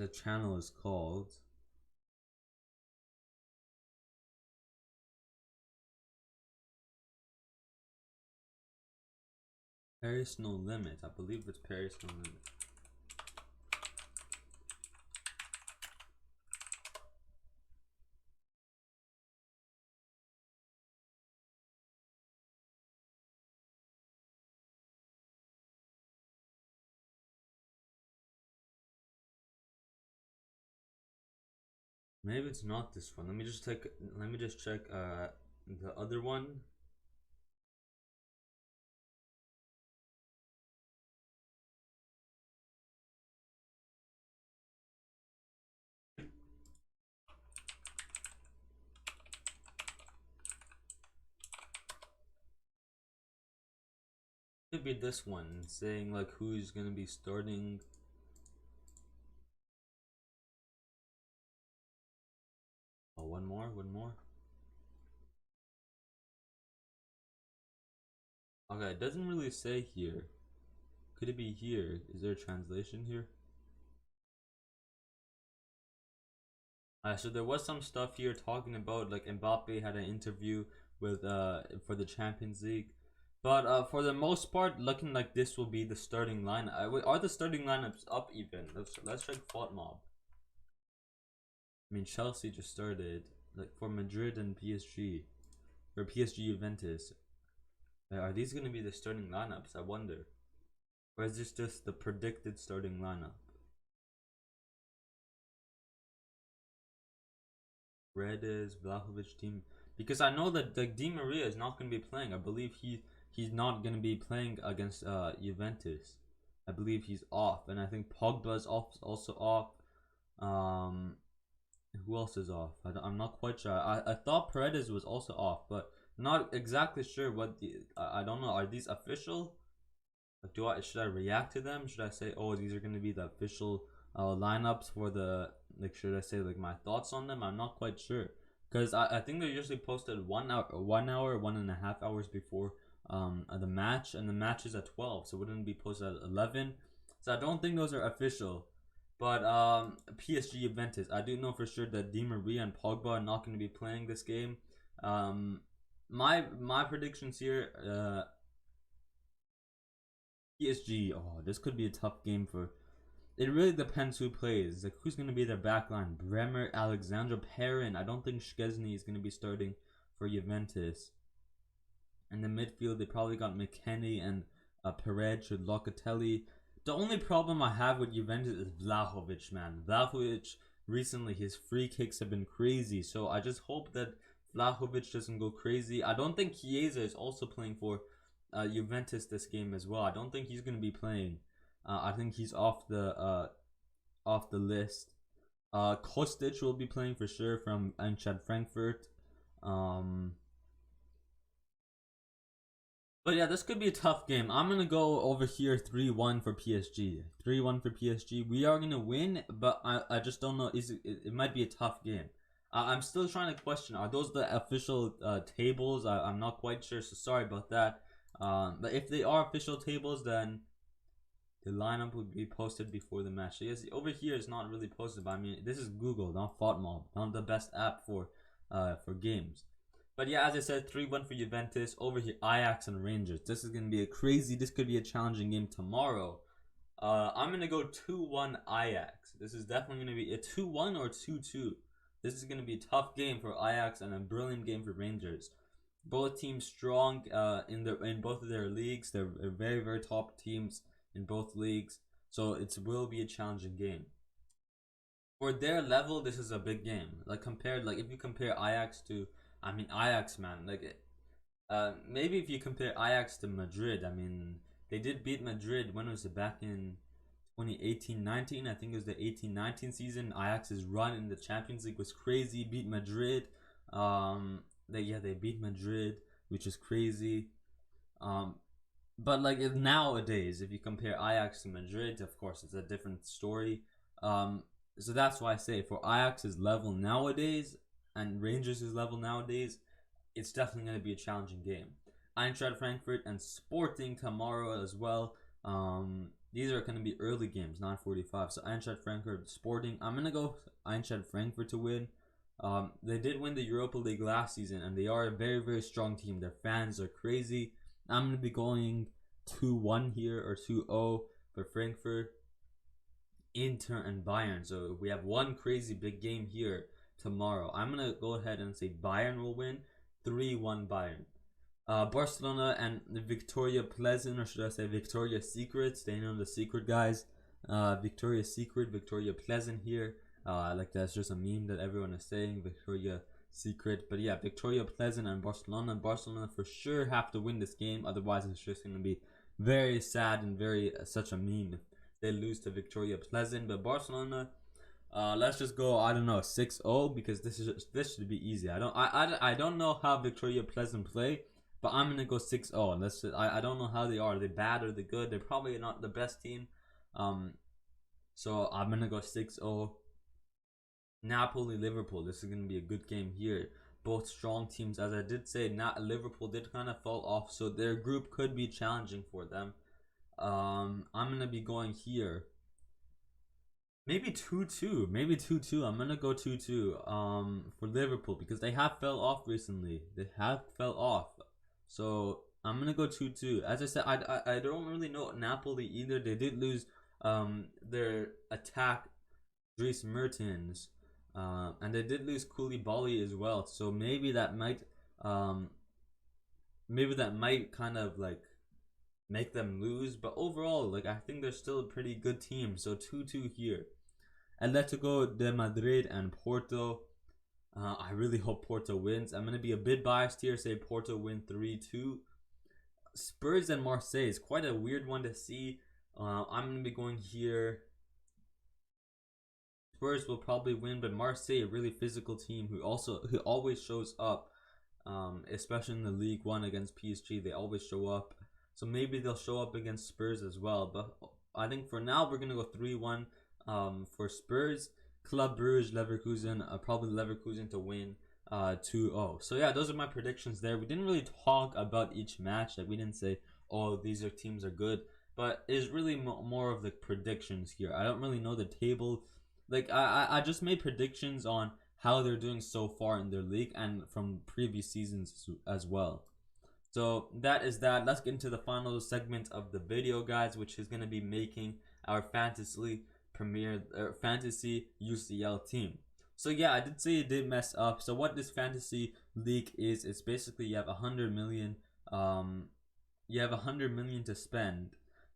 channel is called. Paris No Limit. I believe it's Paris No Limit. Maybe it's not this one. Let me just check. Let me just check. The other one. Could be this one, saying like who's gonna be starting. Oh, one more, one more. Okay, it doesn't really say here. Could it be here? Is there a translation here? So there was some stuff here talking about like Mbappe had an interview with for the Champions League, but for the most part, looking like this will be the starting line. Are the starting lineups up even? Let's check Fault Mob. I mean Chelsea just started like for Madrid and PSG or PSG Juventus. Are these going to be the starting lineups? I wonder, or is this just the predicted starting lineup? Redes, Vlahovic team, because I know that the Di Maria is not going to be playing. I believe he's not going to be playing against Juventus. I believe he's off, and I think Pogba's off, also off. Um, who else is off? I'm not quite sure. I thought Paredes was also off, but not exactly sure what the. I don't know. Are these official? Do I should I react to them? Should I say, oh, these are going to be the official lineups for the like? Should I say like my thoughts on them? I'm not quite sure because I think they're usually posted 1 hour, 1.5 hours before the match, and the match is at 12, so it wouldn't be posted at 11. So I don't think those are official. But PSG Juventus, I do know for sure that Di Maria and Pogba are not going to be playing this game. Um, my predictions here. PSG, oh, this could be a tough game for. It really depends who plays. Like, who's going to be their backline? Bremer, Alexandra, Perrin. I don't think Szczesny is going to be starting for Juventus. In the midfield, they probably got McKennie and Perez or Locatelli. The only problem I have with Juventus is Vlahovic, man. Vlahovic, recently, his free kicks have been crazy. So I just hope that Vlahovic doesn't go crazy. I don't think Chiesa is also playing for Juventus this game as well. I don't think he's going to be playing. I think he's off the list. Kostic will be playing for sure from Eintracht Frankfurt. Um, but yeah, this could be a tough game. I'm gonna go over here 3-1 for PSG. 3-1 for PSG. We are gonna win, but I just don't know. It might be a tough game. I'm still trying to question. Are those the official tables? I'm not quite sure. So sorry about that. But if they are official tables, then the lineup would be posted before the match. So yes, over here is not really posted, but I mean this is Google, not FOTMob, not the best app for games. But yeah, as I said, 3-1 for Juventus. Over here, Ajax and Rangers. This is gonna be a crazy. This could be a challenging game tomorrow. I'm gonna go 2-1 Ajax. This is definitely gonna be a 2-1 or 2-2. This is gonna be a tough game for Ajax and a brilliant game for Rangers. Both teams strong in both of their leagues. They're very very top teams in both leagues, so it will be a challenging game. For their level, this is a big game. Like if you compare Ajax to, I mean Ajax, man, like maybe if you compare Ajax to Madrid, I mean they did beat Madrid. When was it? Back in 2018-19, I think it was the 18-19 season. Ajax's run in the Champions League was crazy. Beat Madrid. They beat Madrid, which is crazy. Um, but like nowadays, if you compare Ajax to Madrid, of course it's a different story. So that's why I say for Ajax's level nowadays and Rangers' level nowadays, it's definitely going to be a challenging game. Eintracht Frankfurt and Sporting tomorrow as well. These are going to be early games, 9:45. So Eintracht Frankfurt, Sporting. I'm going to go Eintracht Frankfurt to win. They did win the Europa League last season, and they are a very, very strong team. Their fans are crazy. I'm going to be going 2-1 here or 2-0 for Frankfurt, Inter, and Bayern. So we have one crazy big game here tomorrow. I'm going to go ahead and say Bayern will win 3-1 Bayern. Barcelona and Victoria Pleasant, or should I say Victoria Secret, staying on the secret guys. Victoria Secret, Victoria Pleasant here. Like that's just a meme that everyone is saying. Victoria Secret, but yeah, Victoria Pleasant and Barcelona. Barcelona for sure have to win this game, otherwise it's just gonna be very sad and very such a meme if they lose to Victoria Pleasant. But Barcelona, let's just go. I don't know, 6-0 because this should be easy. I don't know how Victoria Pleasant play, but I'm gonna go 6-0. I don't know how they are. Are they bad or they good? They're probably not the best team. So I'm gonna go 6-0. Napoli Liverpool. This is gonna be a good game here. Both strong teams, as I did say. Not Liverpool did kind of fall off, so their group could be challenging for them. I'm gonna be going here. Maybe 2-2. Maybe 2-2. I'm gonna go 2-2. For Liverpool because they have fell off recently. They have fell off. So I'm gonna go 2-2. As I said, I don't really know Napoli either. They did lose their attack, Dries Mertens. And they did lose Koulibaly as well. So maybe that might kind of like make them lose, but overall, like I think they're still a pretty good team. So 2-2 here. Atletico de Madrid and Porto. I really hope Porto wins. I'm gonna be a bit biased here, say Porto win 3-2. Spurs and Marseille is quite a weird one to see. I'm gonna be going here. Spurs will probably win, but Marseille, a really physical team who always shows up, especially in the League One against PSG. They always show up. So maybe they'll show up against Spurs as well. But I think for now we're gonna go 3-1 for Spurs. Club Brugge, Leverkusen, probably Leverkusen to win 2-0. So yeah, those are my predictions there. We didn't really talk about each match. Like we didn't say, oh, these teams are good. But it's really more of the predictions here. I don't really know the table. Like I just made predictions on how they're doing so far in their league and from previous seasons as well. So that is that. Let's get into the final segment of the video, guys, which is going to be making our fantasy UCL team. So yeah, I did say it did mess up. So what this fantasy league is, it's basically you have 100 million. You have 100 million to spend,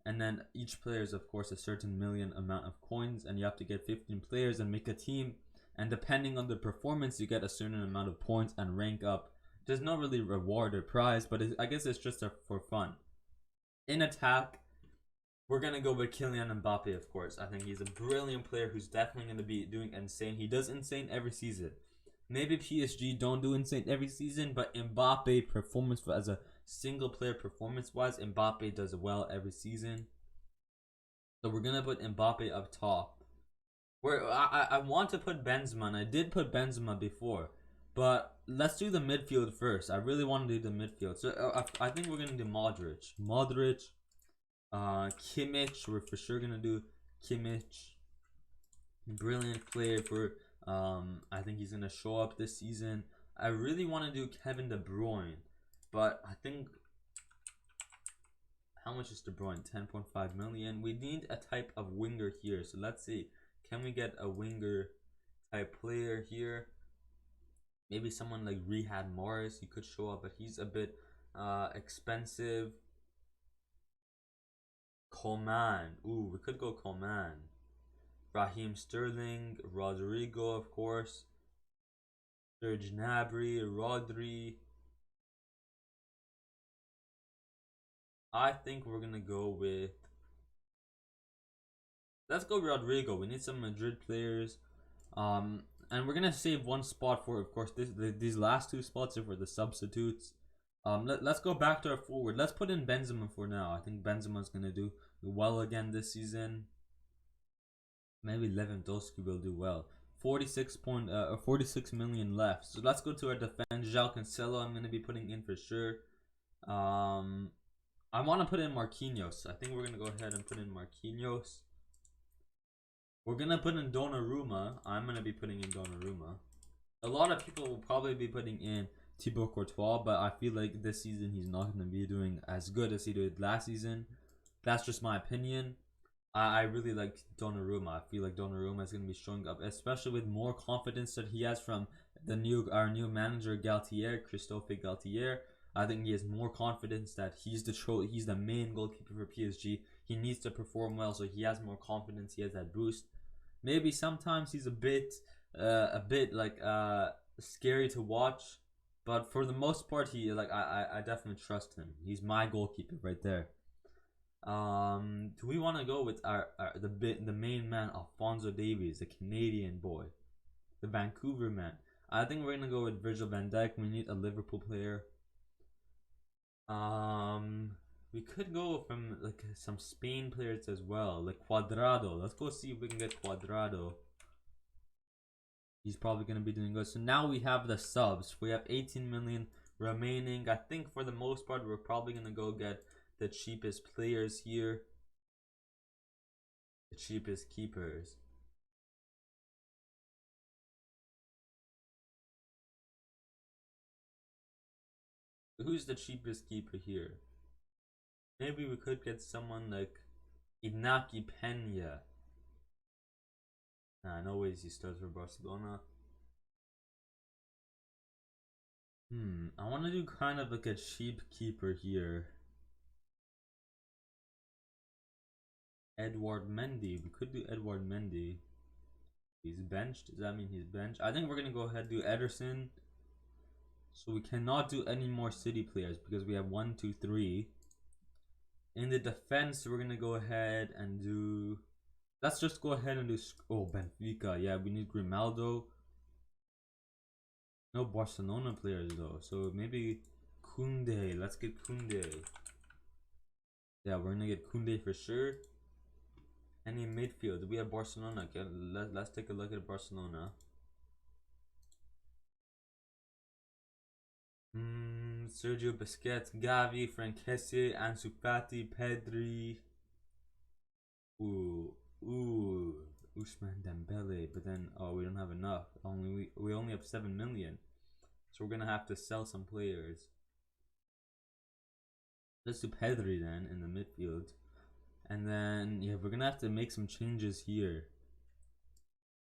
and then each player is of course a certain million amount of coins, and you have to get 15 players and make a team. And depending on the performance, you get a certain amount of points and rank up. There's no really reward or prize, but I guess it's just for fun. In attack, we're going to go with Kylian Mbappe, of course. I think he's a brilliant player who's definitely going to be doing insane. He does insane every season. Maybe PSG don't do insane every season, but Mbappe performance as a single player performance-wise, Mbappe does well every season. So we're going to put Mbappe up top. I want to put Benzema, and I did put Benzema before. But let's do the midfield first. I really want to do the midfield. So I think we're going to do Modric. Kimmich. We're for sure going to do Kimmich. Brilliant player for, I think he's going to show up this season. I really want to do Kevin De Bruyne. But I think, how much is De Bruyne? 10.5 million. We need a type of winger here. So let's see. Can we get a winger type player here? Maybe someone like Riyad Mahrez, he could show up, but he's a bit expensive. Coman. Ooh, we could go Coman. Raheem Sterling, Rodrigo, of course. Serge Gnabry, Rodri. I think we're going to go with... Let's go Rodrigo. We need some Madrid players. And we're gonna save one spot for, of course, these last two spots are for the substitutes. Let's go back to our forward. Let's put in Benzema for now. I think Benzema's gonna do well again this season. Maybe Lewandowski will do well. 46 million left. So let's go to our defense. João Cancelo, I'm gonna be putting in for sure. I want to put in Marquinhos. I think we're gonna go ahead and put in Marquinhos. We're going to put in Donnarumma. I'm going to be putting in Donnarumma. A lot of people will probably be putting in Thibaut Courtois, but I feel like this season he's not going to be doing as good as he did last season. That's just my opinion. I really like Donnarumma. I feel like Donnarumma is going to be showing up, especially with more confidence that he has from our new manager Galtier, Christophe Galtier. I think he has more confidence that he's the main goalkeeper for PSG. He needs to perform well, so he has more confidence. He has that boost. Maybe sometimes he's a bit like scary to watch, but for the most part, he like I definitely trust him. He's my goalkeeper right there. Do we want to go with our the main man, Alphonso Davies, the Canadian boy, the Vancouver man? I think we're gonna go with Virgil van Dijk. We need a Liverpool player. Um, we could go from like some Spain players as well, like Cuadrado. Let's go see if we can get Cuadrado. He's probably gonna be doing good. So now we have the subs. We have 18 million remaining. I think for the most part, we're probably gonna go get the cheapest players here, the cheapest keepers. Who's the cheapest keeper here? Maybe we could get someone like Inaki Pena. Nah, no ways he starts for Barcelona. I want to do kind of like a cheap keeper here. Edward Mendy. We could do Edward Mendy. He's benched. Does that mean he's benched? I think we're gonna go ahead and do Ederson. So we cannot do any more City players because we have 1, 2, 3. In the defense, we're gonna go ahead and do. Let's just go ahead and do. Oh, Benfica. Yeah, we need Grimaldo. No Barcelona players though, so maybe Koundé. Let's get Koundé. Yeah, we're gonna get Koundé for sure. Any midfield? We have Barcelona. Okay, let's take a look at Barcelona. Sergio Busquets, Gavi, Frank Kessie, Ansu Fati, Pedri. Ousmane Dembele. But then, we don't have enough. We only have 7 million. So we're gonna have to sell some players. Let's do Pedri then in the midfield. And then, yeah, we're gonna have to make some changes here.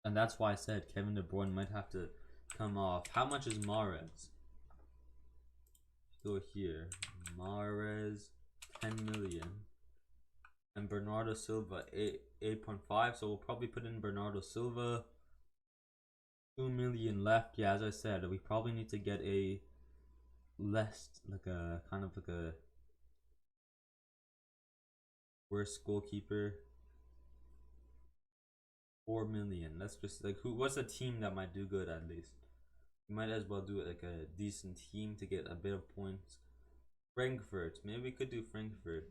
And that's why I said Kevin De Bruyne might have to come off. How much is Mahrez? Go here. Mahrez, 10 million. And Bernardo Silva, 8.5. So we'll probably put in Bernardo Silva. 2 million left. Yeah, as I said, we probably need to get a less, like a kind of like a worst goalkeeper. 4 million. Let's just like what's a team that might do good at least? We might as well do like a decent team to get a bit of points. Frankfurt. Maybe we could do Frankfurt.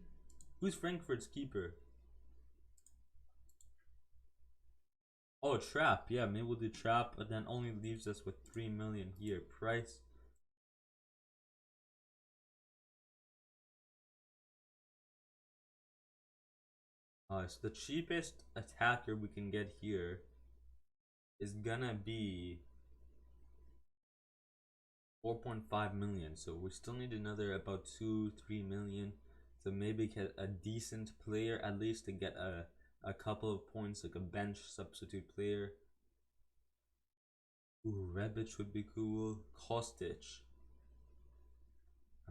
Who's Frankfurt's keeper? Oh, Trap. Yeah, maybe we'll do Trap, but then only leaves us with 3 million here. Price. So the cheapest attacker we can get here is gonna be 4.5 million. So we still need another about 2-3 million to maybe get a decent player, at least to get a couple of points, like a bench substitute player. Ooh, Rebic would be cool. Kostic.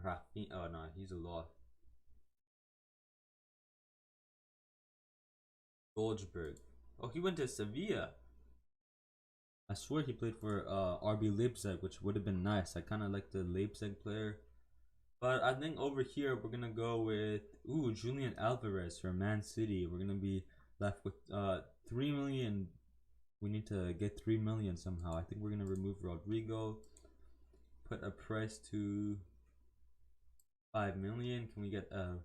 Rafi. Oh no, he's a lot. Goldberg. Oh, he went to Sevilla. I swear he played for RB Leipzig, which would have been nice. I kind of like the Leipzig player. But I think over here we're going to go with Julian Alvarez for Man City. We're going to be left with 3 million. We need to get 3 million somehow. I think we're going to remove Rodrigo. Put a price to 5 million. Can we get a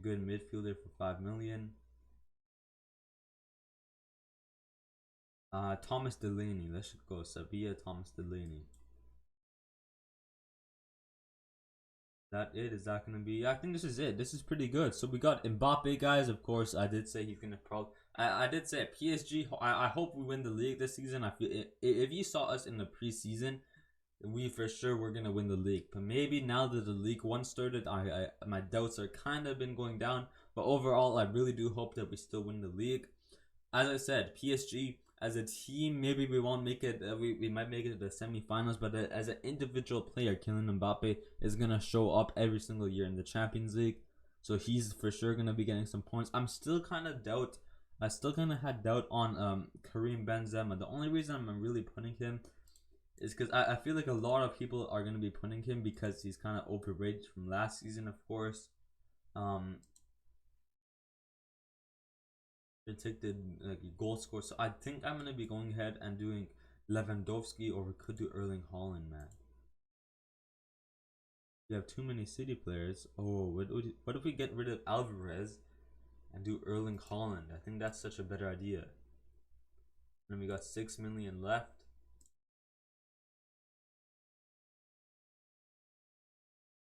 good midfielder for 5 million? Thomas Delaney. Let's go Sevilla. Thomas Delaney. That it? Is that gonna be? I think this is it. This is pretty good. So we got Mbappe, guys. Of course, I did say he's gonna probably. I did say PSG. I hope we win the league this season. I feel if you saw us in the preseason, we for sure were gonna win the league. But maybe now that the League One started, my doubts are kind of been going down. But overall, I really do hope that we still win the league. As I said, PSG as a team, maybe we won't make it. We might make it to the semifinals, but as an individual player, Kylian Mbappe is gonna show up every single year in the Champions League, so he's for sure gonna be getting some points. I'm still kind of doubt I still kind of had doubt on Karim Benzema. The only reason I'm really putting him is because I feel like a lot of people are going to be putting him because he's kind of overrated from last season, of course. They take the goal score. So I think I'm going to be going ahead and doing Lewandowski, or we could do Erling Haaland, man. We have too many City players. Oh, what if we get rid of Alvarez and do Erling Haaland? I think that's such a better idea. And we got 6 million left.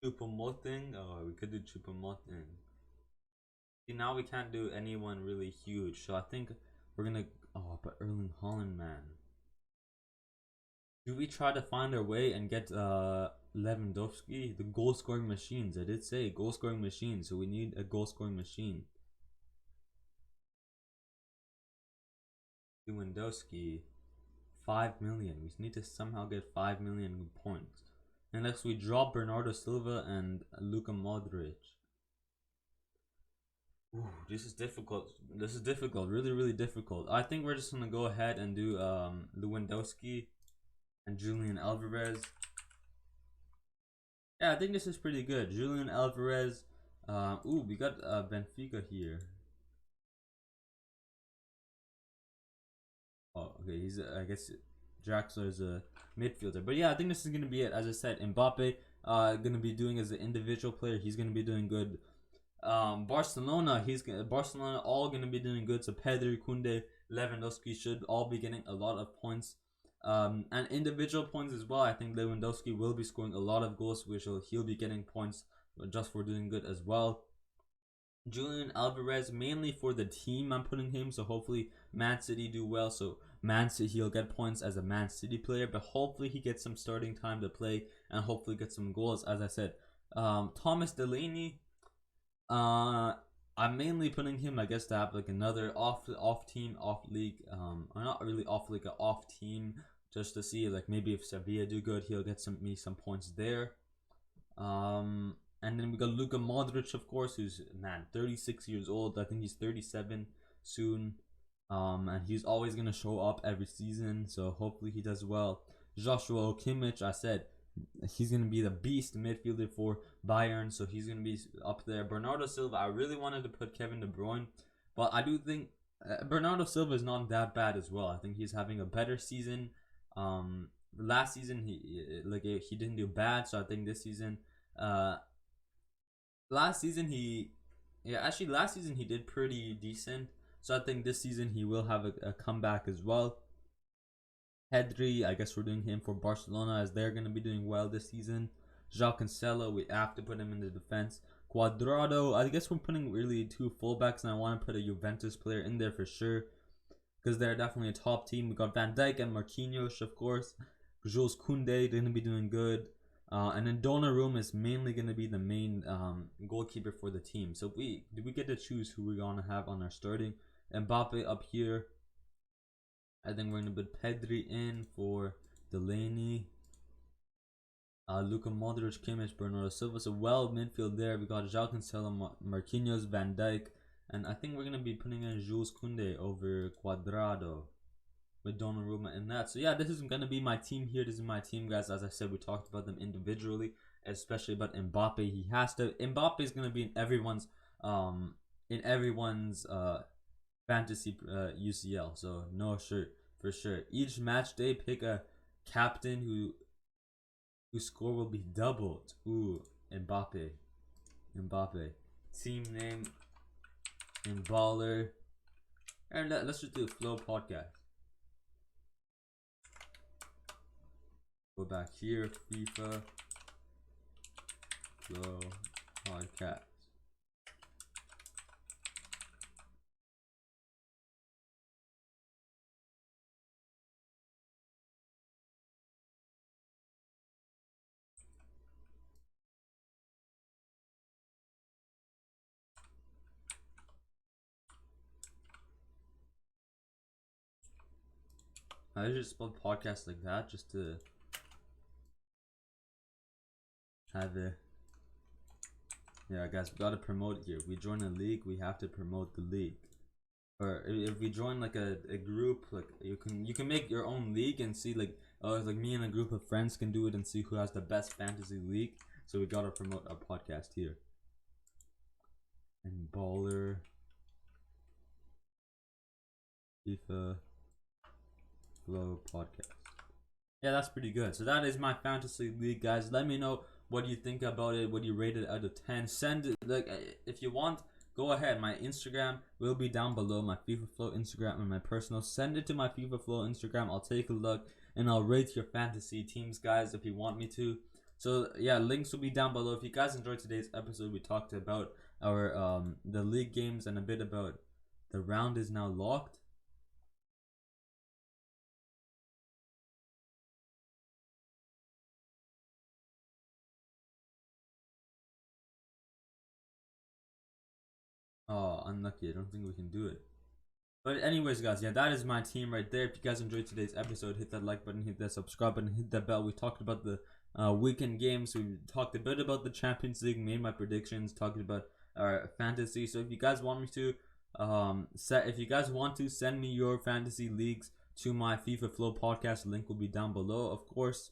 Choupo-Moting. Oh, we could do Choupo-Moting. See, now we can't do anyone really huge, so I think we're gonna. Oh, but Erling Haaland, man. Do we try to find our way and get Lewandowski, the goal scoring machines? I did say goal scoring machine, so we need a goal scoring machine. Lewandowski, 5 million. We need to somehow get 5 million points. Unless we drop Bernardo Silva and Luka Modric. Ooh, this is difficult. This is difficult. Really, really difficult. I think we're just gonna go ahead and do Lewandowski and Julian Alvarez. Yeah, I think this is pretty good. Julian Alvarez. Ooh, we got Benfica here. Oh, okay. He's I guess Draxler is a midfielder. But yeah, I think this is gonna be it. As I said, Mbappe gonna be doing as an individual player. He's gonna be doing good. Barcelona, Barcelona all gonna be doing good. So Pedri, Kunde, Lewandowski should all be getting a lot of points. And individual points as well. I think Lewandowski will be scoring a lot of goals, which he'll be getting points just for doing good as well. Julian Alvarez mainly for the team I'm putting him, so hopefully Man City do well, so Man City he'll get points as a Man City player, but hopefully he gets some starting time to play and hopefully get some goals. As I said, Thomas Delaney, I'm mainly putting him, I guess, to have like another off league, or not really off league, off team, just to see like maybe if Sevilla do good, he'll get some points there. And then we got Luka Modric, of course, who's 36 years old. I think he's 37 soon. And he's always gonna show up every season, so hopefully he does well. Joshua Kimmich, I said he's gonna be the beast midfielder for Bayern, so he's gonna be up there. Bernardo Silva, I really wanted to put Kevin De Bruyne, but I do think Bernardo Silva is not that bad as well. I think he's having a better season. Last season he didn't do bad, so I think this season, last season last season he did pretty decent. So I think this season he will have a comeback as well. Pedri, I guess we're doing him for Barcelona as they're going to be doing well this season. João Cancelo, we have to put him in the defense. Cuadrado, I guess we're putting really two fullbacks, and I want to put a Juventus player in there for sure, because they're definitely a top team. We got Van Dijk and Marquinhos, of course. Jules Koundé, they're going to be doing good. And then Donnarumma is mainly going to be the main goalkeeper for the team. So we get to choose who we're going to have on our starting. Mbappe up here. I think we're going to put Pedri in for Delaney. Luka Modric, Kimmich, Bernardo Silva. So well midfield there. We got João Cancelo, Marquinhos, Van Dijk. And I think we're going to be putting in Jules Koundé over Cuadrado with Donnarumma in that. So yeah, this is going to be my team here. This is my team, guys. As I said, we talked about them individually, especially about Mbappe. Mbappe is going to be in everyone's fantasy UCL. So no shirt for sure. Each match day, pick a captain whose score will be doubled. Ooh, Mbappe. Team name in baller. And let's just do a flow podcast. Go back here, FIFA flow podcast. I just spelled podcast like that just to have a. Yeah, guys, we gotta promote it here. We join a league, we have to promote the league. or if we join like a group, like you can make your own league and see like like me and a group of friends can do it and see who has the best fantasy league. So we gotta promote our podcast here. And Baller FIFA Flow podcast. Yeah, that's pretty good. So that is my fantasy league, guys. Let me know what you think about it. What you rate it out of 10. Send it, like, if you want, go ahead. My Instagram will be down below. My FIFA Flow Instagram and my personal. Send it to my FIFA Flow Instagram. I'll take a look and I'll rate your fantasy teams, guys, if you want me to. So yeah, links will be down below. If you guys enjoyed today's episode, we talked about our the league games and a bit about the round is now locked. Oh, unlucky. I don't think we can do it. But anyways, guys, yeah, that is my team right there. If you guys enjoyed today's episode, hit that like button, hit that subscribe button, hit that bell. We talked about the weekend games. We talked a bit about the Champions League, made my predictions, talked about our fantasy. So if you guys want me to, if you guys want to send me your fantasy leagues to my FIFA Flow podcast, link will be down below, of course.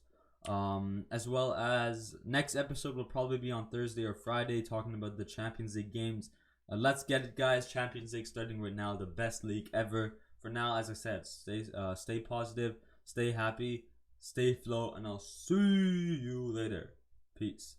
As well as next episode will probably be on Thursday or Friday, talking about the Champions League games. Let's get it, guys. Champions League starting right now, the best league ever. For now, as I said, stay positive, stay happy, stay flow, and I'll see you later. Peace.